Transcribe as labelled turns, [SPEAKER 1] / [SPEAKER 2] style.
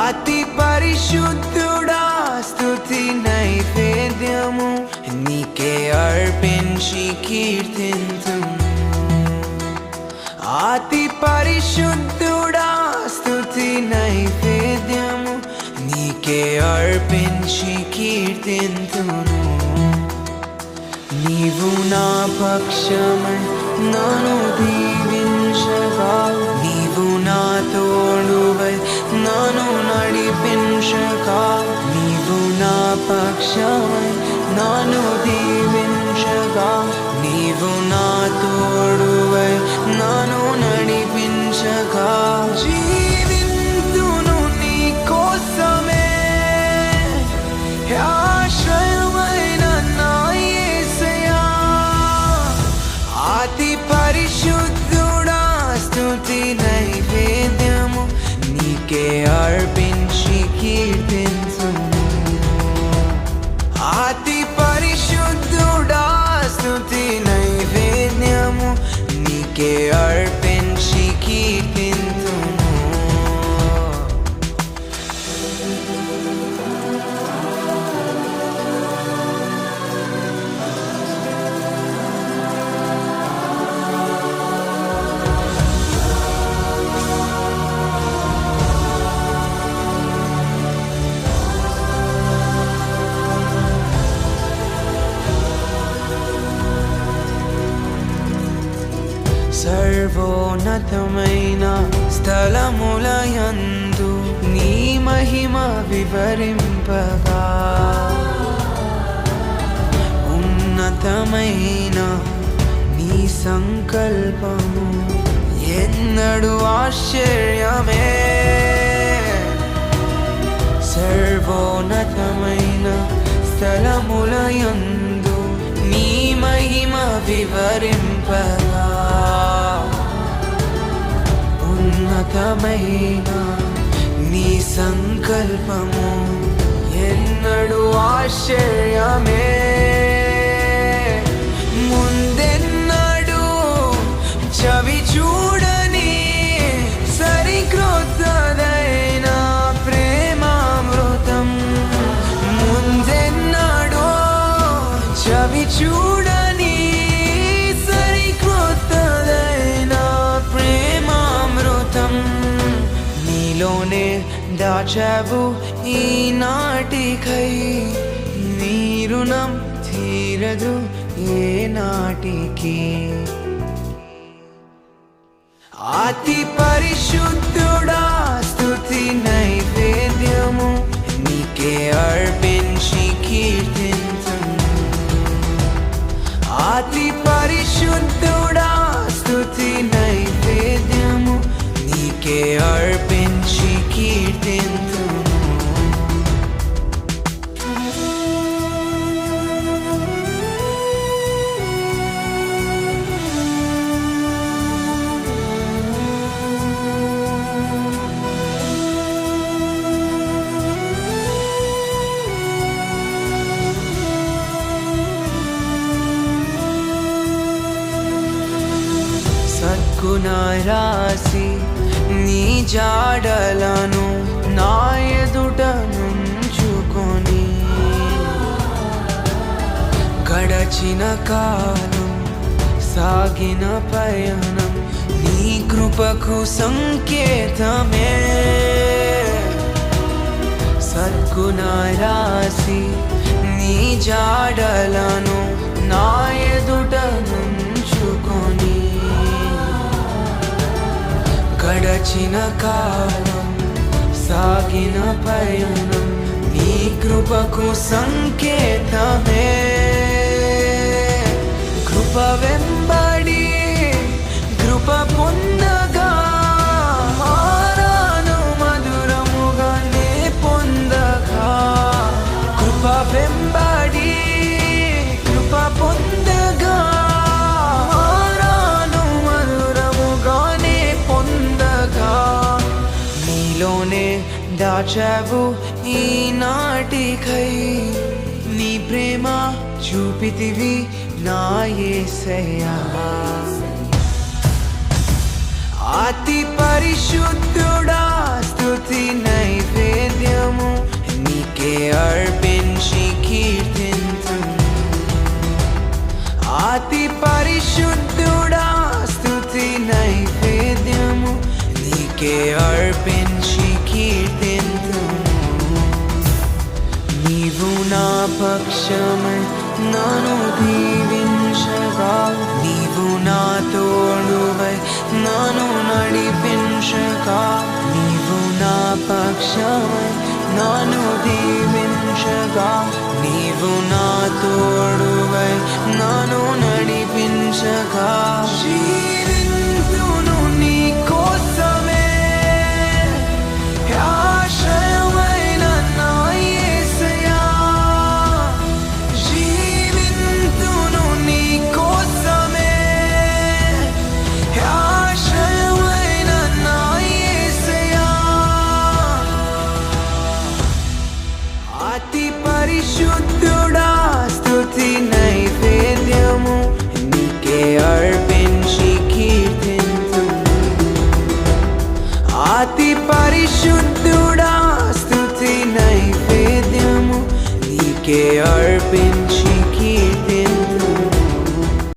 [SPEAKER 1] అతి పరిశుద్ధుడా స్తుతి నైవేద్యము నీకే అర్పించి కీర్తింతుము. అతి పరిశుద్ధుడా స్తుతి నైవేద్యము నీకే అర్పించి కీర్తింతును. నీవు నా పక్షమై నన్ను దీవించగా, నీవు నా తోడువై నన్ను నడిపించగా, నీవు నా పక్షమై నన్ను దీవించగా, నీవు నా తోడువై నన్ను నడిపించగా, జీవింతును నీ కోసమే ఆశ్రయమైన నా యేసయ్యా. అతి పరిశుద్ధుడా స్తుతి నైవేద్యము నీకే అర్పించి కీర్తించుము. అతి పరిశుద్ధుడా స్తుతి నైవేద్యము నీకే అర్పించి కీర్తించుము. సర్వోన్నతమైన స్థలములయందు నీ మహిమ వివరింపగా, ఉన్నతమైన నీ సంకల్పము ఎన్నడూ ఆశ్చర్యమే. సర్వోన్నతమైన స్థలములయందు నీ మహిమ వివరింపగా, ఉన్నతమైన నీ సంకల్పము ఎన్నడూ ఆశ్చర్యమే. ముందెన్నడూ చవి చూడని సరిక్రొత్తదైన ప్రేమామృతం, ముందెన్నడూ చవి చూడని సరిక్రొత్తదైన ప్రేమామృతం నీలోనే దాచావు ఈనాటికై. నీ రుణం తీరదు ఏ నాటికి. అతి పరిశుద్ధుడా స్తుతి నైవేద్యము నీకే అర్పించి కీర్తించుము. అతి పరిశుద్ధుడా స్తుతి నైవేద్యము నీకే అర్పించి కీర్తించుము. సద్గుణ రాసి నీ జాడలను నా ఎదుట నుంచుకొని, గడచిన కాలం సాగిన పయనం నీ కృపకు సంకేతమే. సద్గుణ రాసి నీ జాడలను నా ఎదుట నుంచుకొని, గడచిన కాలం సాగిన పయనం నీ కృపకు సంకేతమే. కృప వెంబడి కృప పొందగా, మారాను మధురముగా నే పొందగా. కృప వెంబడి కృప పొందగా, మారాను మధురముగా నే పొందగా. నీలోనే దాచావు ఈనాటికై. నీ ప్రేమ చూపితివి నా యేసయ్యా. అతి పరిశుద్ధుడా స్తుతి నైవేద్యము నీకే అర్పించి కీర్తింతును. నీవు నా పక్షమై నన్ను దీవించగా, నీవు నా తోడువై నన్ను నడిపించగా, నీవు నా పక్షమై నన్ను దీవించగా, నీవు నా తోడువై నన్ను నడిపించగా, జీవింతును నీ కోసమే ఆశ్రయమైన నా యేసయ్యా. జీవింతును నీ కోసమే ఆశ్రయమైన నా యేసయ్యా. అతి పరిశుద్ధుడా స్తుతి నైవేద్యము నీకే అర్పించి కీర్తింతును. అతి పరిశుద్ధుడా స్తుతి నైవేద్యము నీకే అర్పించి